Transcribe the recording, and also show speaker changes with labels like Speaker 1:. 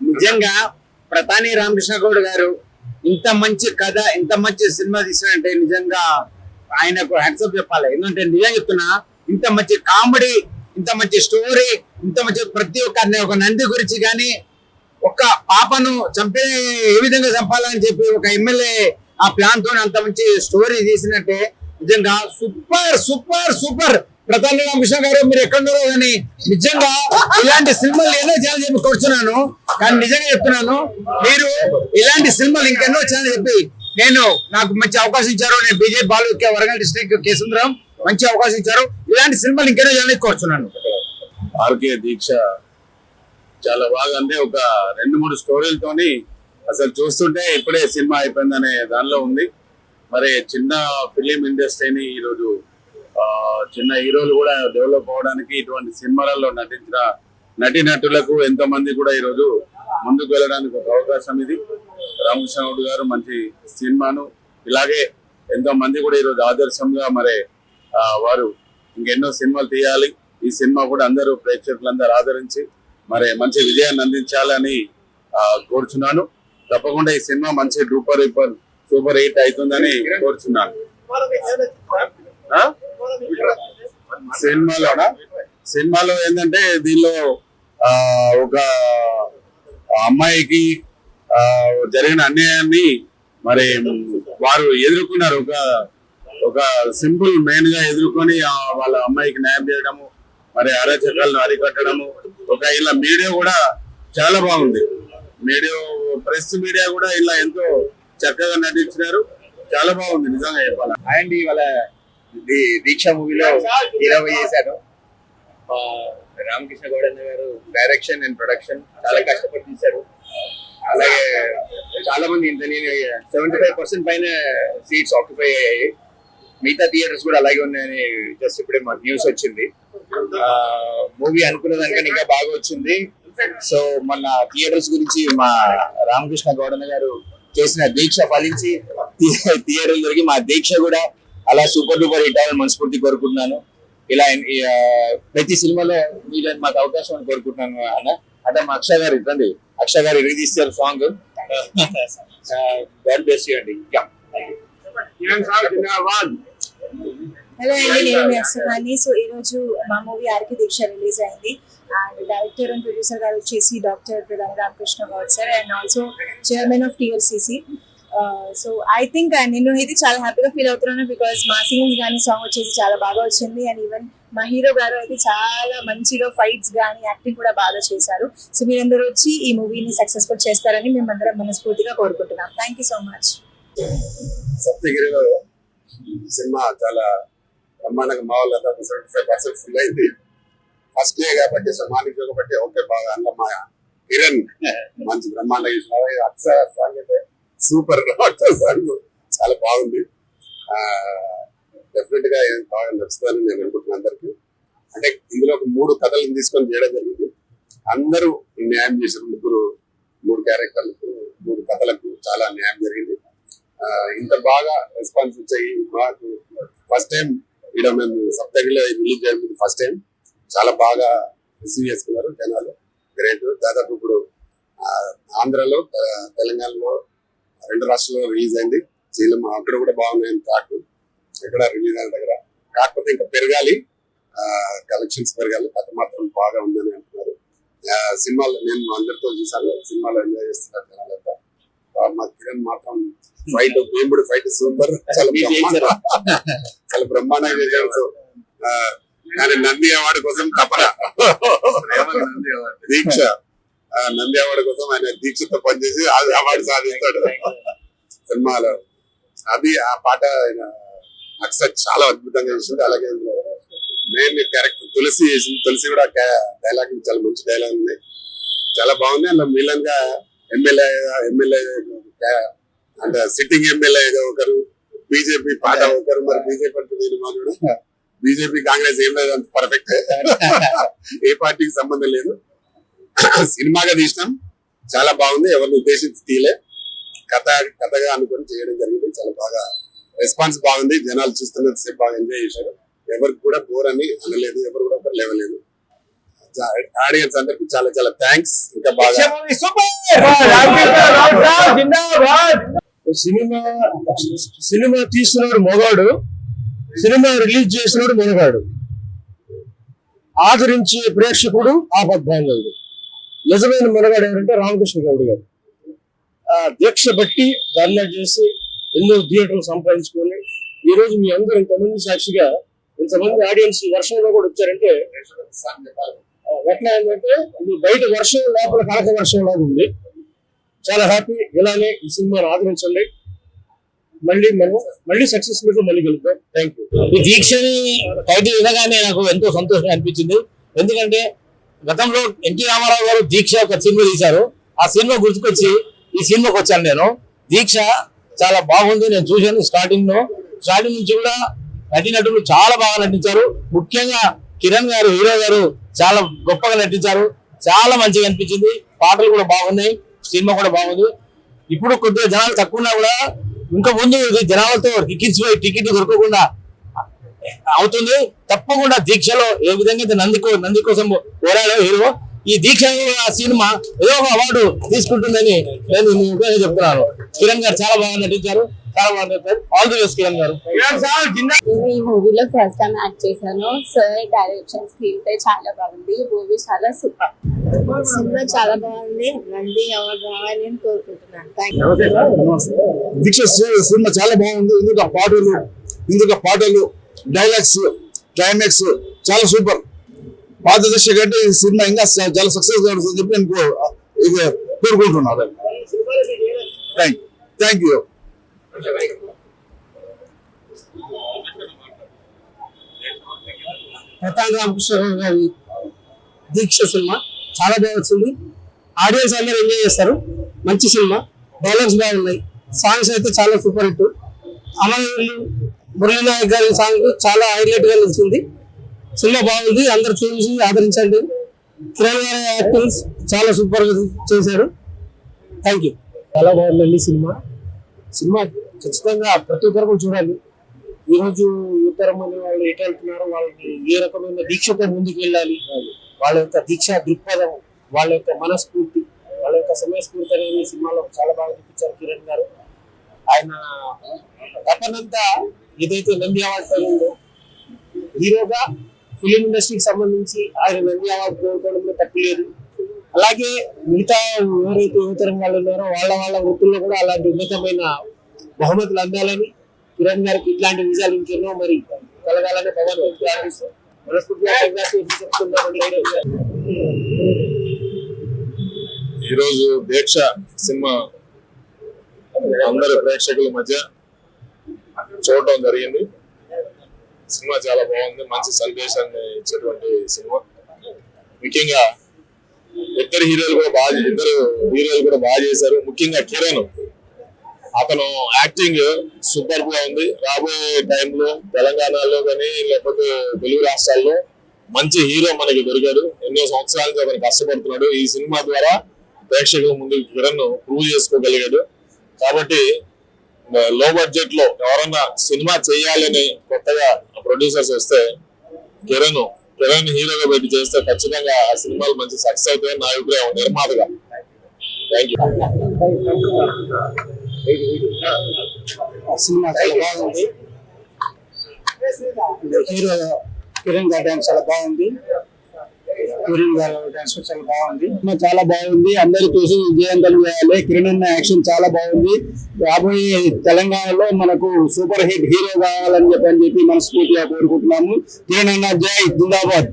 Speaker 1: నిజంగా ప్రతాని రామకృష్ణ గౌడ్ గారు ఇంత మంచి కథ ఇంత మంచి సినిమా తీసారంటే నిజంగా ఆయనకు హ్యాట్సాప్ చెప్పాలి. ఎందుకంటే నిజంగా చెప్తున్నా, ఇంత మంచి కామెడీ, ఇంత మంచి స్టోరీ, ఇంత మంచి ప్రతి ఒక్క ఒక నంది గురించి కానీ, ఒక పాపను చంపే ఏ విధంగా చంపాలని చెప్పి ఒక ఎమ్మెల్యే ఆ ప్లాన్ తో అంత మంచి స్టోరీ తీసినట్టే నిజంగా super super super. Pratani Ramakrishna గారు మీరు ఎక్కడున్నారో కానీ నిజంగా ఇలాంటి సినిమాలు ఎన్నో ఛానల్ చెప్పి కూర్చున్నాను, కానీ నిజంగా చెప్తున్నాను, మీరు ఇలాంటి సినిమాలు ఇంకెన్నో ఛానల్ చెప్పి నాకు మంచి అవకాశం ఇచ్చారు. నేను బీజేపీ బాలు వరంగల్ డిస్ట్రిక్ట్ కేసుందరం మంచి అవకాశం ఇచ్చారు. ఇలాంటి సినిమాలు ఇంకెన్నో ఛానల్ కూర్చున్నాను.
Speaker 2: ఆర్కే దీక్ష చాలా బాగా, అంటే ఒక 2-3 స్టోరీలతోని అసలు చూస్తుంటే ఇప్పుడే సినిమా అయిపోయిందనే దానిలో ఉంది. మరి చిన్న ఫిలిం ఇండస్ట్రీని ఈరోజు చిన్న హీరోలు కూడా డెవలప్ అవడానికి ఇటువంటి సినిమాలలో నటించిన నటీనటులకు ఎంతో మంది కూడా ఈరోజు ముందుకు వెళ్ళడానికి ఒక అవకాశం ఇది. రామకృష్ణ గౌడ్ గారు మంచి సినిమాను ఇలాగే ఎంతో మంది కూడా ఈరోజు ఆదర్శంగా మరి వారు ఇంకెన్నో సినిమాలు తీయాలి. ఈ సినిమా కూడా అందరూ ప్రేక్షకులందరూ ఆదరించి మరి మంచి విజయాన్ని అందించాలని కోరుచున్నాను. తప్పకుండా ఈ సినిమా మంచి సూపర్ హిట్ అవుతుందని కోరుచున్నాను. సినిమాలో ఏంటంటే దీనిలో ఒక అమ్మాయికి జరిగిన అన్యాయాన్ని మరి వారు ఎదుర్కొన్నారు. ఒక సింపుల్ మెయిన్ గా ఎదుర్కొని వాళ్ళ అమ్మాయికి న్యాయం చేయడము, మరి అరాచకాలను అరికట్టడము. ఇలా మీడియా కూడా చాలా బాగుంది. ప్రెస్ మీడియా కూడా ఇలా ఎంతో చక్కగా నటించినారు. చాలా బాగుంది నిజంగా చెప్పాలి.
Speaker 1: అండ్ ఇవాళ దీక్ష మూవీలో హీరోగా చేశారు రామకృష్ణ గౌడ్ గారు. డైరెక్షన్ అండ్ ప్రొడక్షన్ చాలా కష్టపడి తీశారు. అలాగే చాలా మంది 75% పైన సీట్స్ ఆక్యుపై అయ్యాయి. మిగతా థియేటర్స్ కూడా అలాగే ఉన్నాయని జస్ట్ ఇప్పుడే మాకు న్యూస్ వచ్చింది. మూవీ అనుకున్న దానికన్నా ఇంకా బాగా వచ్చింది. సో మన థియేటర్స్ గురించి మా రామకృష్ణ గౌడ్ గారు చేసిన దీక్ష ఫలించి థియేటర్లు దొరికి మా దీక్ష కూడా అలా సూపర్ డూపర్ హిట్ అవ్వాలని మనస్ఫూర్తి కోరుకుంటున్నాను. ఇలా ప్రతి సినిమాలో మీరు మాకు అవకాశం అని కోరుకుంటున్నాను అన్న. అంటే మా అక్షయ్ గారు ఇవ్వండి, అక్షయ్ గారు ఎరిగి తీస్తారు సాంగ్. గాడ్ బ్లెస్ యు అండి.
Speaker 3: హలో అండి, నేను మీ అక్షహాని. సో ఈ రోజు మా మూవీ ఆర్కే దీక్ష రిలీజ్ అయింది. అండ్ డైరెక్టర్ అండ్ ప్రొడ్యూసర్ గారు వచ్చేసి doctor Pratani Ramakrishna Goud sir and also chairman of TLCC. So I think నేను అయితే చాలా హ్యాపీగా ఫీల్ అవుతున్నాను, బికాస్ మా సీన్స్ కానీ సాంగ్ వచ్చేసి చాలా బాగా వచ్చింది. అండ్ ఈవెన్ మా హీరో గారు అయితే చాలా మంచిగా ఫైట్స్ కానీ యాక్టింగ్ కూడా బాగా చేశారు. సో మీరందరూ వచ్చి ఈ మూవీని సక్సెస్ఫుల్ చేస్తారని మేమందరం మనస్ఫూర్తిగా కోరుకుంటున్నాం. Thank you so much.
Speaker 2: సప్తగిరిలో సినిమా చాలా బ్రహ్మాండంగా మా వాళ్ళంతా 75% ఫుల్ అయింది. ఫస్ట్ డే కాబట్టి సమానికి కాబట్టి ఓకే బాగా అన్న మా కిరణ్ మంచి బ్రహ్మాండంగా అక్షర సాంగ్ అయితే సూపర్ సాంగ్ చాలా బాగుంది. డెఫినెట్ గా బాగా నచ్చుతానని నేను అనుకుంటున్నాను అందరికి. అంటే ఇందులో ఒక 3 కథలను తీసుకొని చేయడం జరిగింది. అందరూ న్యాయం చేశారు. 3 క్యారెక్టర్లకు 3 కథలకు చాలా న్యాయం జరిగింది. ఇంత బాగా రెస్పాన్స్ వచ్చాయి. మాకు ఫస్ట్ టైం ఇక్కడ మేము సప్తగిరిలో రిలీజ్ చేయడం ఫస్ట్ టైం. చాలా బాగా రిసీవ్ చేసుకున్నారు జనాలు. గ్రేట్. దాదాపు ఇప్పుడు ఆంధ్రలో తెలంగాణలో 2 రాష్ట్రాల్లో రిలీజ్ అయింది. చీలం అక్కడ కూడా బాగున్నాయని టాక్. ఇక్కడ రిలీజ్ అయిన దగ్గర కాకపోతే ఇంకా పెరగాలి, కలెక్షన్స్ పెరగాలి. కథ మాత్రం బాగా ఉందని అంటున్నారు. సినిమాలో నేను అందరితో చూసాను. సినిమాలో ఎంజాయ్ చేస్తున్నారు జనాలంతా. మా కిరణ్ మాత్రం ఫైట్ భీముడు ఫైట్ సూపర్, చాలా బ్రహ్మాండంగా చేశారు. కానీ నంది అవార్డు కోసం తపన దీక్ష, నంది అవార్డు కోసం ఆయన దీక్షతో పనిచేసి అవార్డు సాధిస్తాడు సినిమాలో. అది ఆ పాట ఆయన అక్సర్ చాలా అద్భుతంగా చేసింది. అలాగే మెయిన్ క్యారెక్టర్ తులసి చేసింది. తులసి కూడా డైలాగ్ చాలా మంచి డైలాగ్ ఉన్నాయి, చాలా బాగుంది. అందులో మిలన్ గా ఎమ్మెల్యే అంటే సిట్టింగ్ ఎమ్మెల్యే ఒకరు, బీజేపీ పాట ఒకరు. మరి బీజేపీ అంటే నేను మాట్లాడు, బీజేపీ కాంగ్రెస్ ఏం లేదు, అంత పర్ఫెక్ట్, ఏ పార్టీకి సంబంధం లేదు. సినిమాగా తీసినాం, చాలా బాగుంది. ఎవరిని ఉద్దేశించి తీయలే, కథగా అనుకుని చేయడం జరిగింది. చాలా బాగా రెస్పాన్స్ బాగుంది. జనాలు చూస్తున్నంత సేపు బాగా ఎంజాయ్ చేశారు. ఎవరికి కూడా బోర్ అని అనలేదు, ఎవరు కూడా లేవలేదు. ఆడియన్స్ అందరికి చాలా చాలా థ్యాంక్స్. ఇంకా బాగా
Speaker 4: సినిమా తీస్తున్నాడు మొగాడు, సినిమా రిలీజ్ చేసినాడు మొనగాడు, ఆదరించే ప్రేక్షకుడు ఆపద్బాంధవుడు. నిజమైన మొనగాడు ఎవరంటే రామకృష్ణ గౌడ్ గారు. ఆ దీక్ష బట్టి ధర్నా చేసి ఎన్నో థియేటర్లు సంపాదించుకొని ఈ రోజు మీ అందరూ ఇంతమంది సాక్షిగా ఇంతమంది ఆడియన్స్ వర్షంలో కూడా వచ్చారంటే ఎట్లా ఏంటంటే ఇది బయట వర్షం లోపల కనక వర్షం లాగా ఉంది. చాలా హ్యాపీ. ఇలానే ఈ సినిమాను ఆదరించండి. మళ్ళీ సక్సెస్ మీట్ మళ్ళీ కలుద్దాం. Thank you.
Speaker 5: ఈ దీక్షని టైటిల్ వినగానే నాకు ఎంతో సంతోషంగా అనిపించింది. ఎందుకంటే గతంలో ఎన్టీ రామారావు గారు దీక్ష ఒక సినిమా తీశారు. ఆ సినిమా గుర్తుకొచ్చి ఈ సినిమాకి వచ్చాను నేను. దీక్ష చాలా బాగుంది. నేను చూశాను స్టార్టింగ్ నుంచి కూడా నటీనటులు చాలా బాగా నటించారు. ముఖ్యంగా కిరణ్ గారు, హీరో గారు చాలా గొప్పగా నటించారు. చాలా మంచిగా అనిపించింది. పాటలు కూడా బాగున్నాయి, సినిమా కూడా బాగుంది. ఇప్పుడు కొద్దిగా జనాలు తక్కువ ఉన్నా కూడా ఇంకా ముందు జనాలతో టికెట్స్ టికెట్ దొరకకుండా అవుతుంది. తప్పకుండా దీక్షలో ఏ విధంగా నంది కోసం పోరాడో హీరో, ఈ దీక్ష సినిమా ఏదో ఒక అవార్డు తీసుకుంటుందని నేను చెప్తున్నాను. కిరణ్ గారు చాలా బాగా నటించారు, చాలా బాగా నటించారు. ఆల్ ది బెస్ట్ కిరణ్ గారు.
Speaker 6: నేను ఈ మూవీలో ఫస్ట్ టైం యాక్ట్ చేశాను. సార్ డైరెక్షన్, స్క్రీన్ ప్లే చాలా బాగుంది. మూవీ చాలా సూపర్. సినిమా చాలా బాగుంది. నంది అవార్డు రావాలని కోరుకుంటున్నాను.
Speaker 4: దీక్ష సినిమా చాలా బాగుంది. ఇందుకు పాటలు డైలాగ్స్, క్లైమాక్స్ చాలా సూపర్. పాత దశ కంటే ఈ సినిమా ఇంకా చాలా సక్సెస్ కావాలని చెప్పి నేను కోరుకుంటున్నాను. Thank you. ప్రతాప్ రామకృష్ణ గారి దీక్ష సినిమా చాలా బాగా వచ్చింది. ఆడియన్స్ అందరూ ఎంజాయ్ చేస్తారు. మంచి సినిమా, డైలాగ్స్ బాగున్నాయి, సాంగ్స్ అయితే చాలా సూపర్ హిట్. అమరవీరులు మురళీనాయక్ గారి సాంగ్ చాలా హైలైట్ గా నిలిచింది. సినిమా బాగుంది, అందరు చూసి ఆదరించండి. కిరణ్ గారి యాక్టింగ్ చాలా సూపర్ గా చేశారు. Thank you. చాలా బాగుందండి సినిమా ఖచ్చితంగా ప్రతి ఒక్కరు కూడా చూడాలి. ఈ రోజు యువతరం మంది వాళ్ళు ఎటు వెళ్తున్నారు, వాళ్ళని ఏ రకమైన దీక్షతో ముందుకు వెళ్ళాలి, వాళ్ళ యొక్క దీక్ష దృక్పథం, వాళ్ళ యొక్క మనస్ఫూర్తి, వాళ్ళ యొక్క సమయస్ఫూర్తి అనేది సినిమాలో చాలా బాగా చూపించారు కిరణ్ గారు. ఆయన తపనంతా ఏదైతే నంది అవార్డు పడిందో, హీరోగా ఫిలిం ఇండస్ట్రీకి సంబంధించి ఆయన నంది అవార్డు కోరుకోవడంలో తప్పు లేదు. అలాగే మిగతా ఎవరైతే యువతరం వాళ్ళు ఉన్నారో వాళ్ళ వృత్తుల్లో కూడా అలాంటి ఉన్నతమైన బహుమతులు అందాలని, కిరణ్ గారికి ఇట్లాంటి విజయాలు ఇంకెన్నో మరి కలగాలని భగవంతుడికి మనస్ఫూర్తిగా చెప్తున్నామని.
Speaker 2: ఈరోజు దీక్ష సినిమా అందరి ప్రేక్షకుల మధ్య చూడటం జరిగింది. సినిమా చాలా బాగుంది, మంచి సందేశాన్ని ఇచ్చేటువంటి సినిమా. ముఖ్యంగా ఇద్దరు హీరోలు కూడా బాగా చేశారు. ముఖ్యంగా కిరణ్, అతను యాక్టింగ్ సూపర్ గా ఉంది. రాబోయే టైంలో తెలంగాణలో కానీ లేకపోతే తెలుగు రాష్ట్రాల్లో మంచి హీరో మనకి దొరికాడు. ఎన్నో సంవత్సరాల నుంచి అతను కష్టపడుతున్నాడు. ఈ సినిమా ద్వారా ప్రేక్షకుల ముందు కిరణ్ ప్రూవ్ చేసుకోగలిగాడు. కాబట్టి లో బడ్జెట్ లో ఎవరన్నా సినిమా చేయాలని కొత్తగా ప్రొడ్యూసర్స్ వస్తే కిరణ్ హీరోగా పెట్టి చేస్తే ఖచ్చితంగా ఆ సినిమాలు మంచి సక్సెస్ అవుతాయని నా అభిప్రాయం నిర్మాతగా. Thank you.
Speaker 4: సినిమా చాలా బాగుంది. హీరో కిరణ్ గారి డాన్స్ చాలా బాగుంది. కిరణ్ గారి డాన్స్ చాలా బాగుంది. సినిమా చాలా బాగుంది. అందరూ చూసి విజయవంతం చేయాలి. కిరణ్ అన్న యాక్షన్ చాలా బాగుంది. రాబోయే తెలంగాణలో మనకు సూపర్ హిట్ హీరో కావాలని చెప్పి మనస్ఫూర్తిగా కోరుకుంటున్నాము. కిరణ్ అన్న జై జిందాబాద్.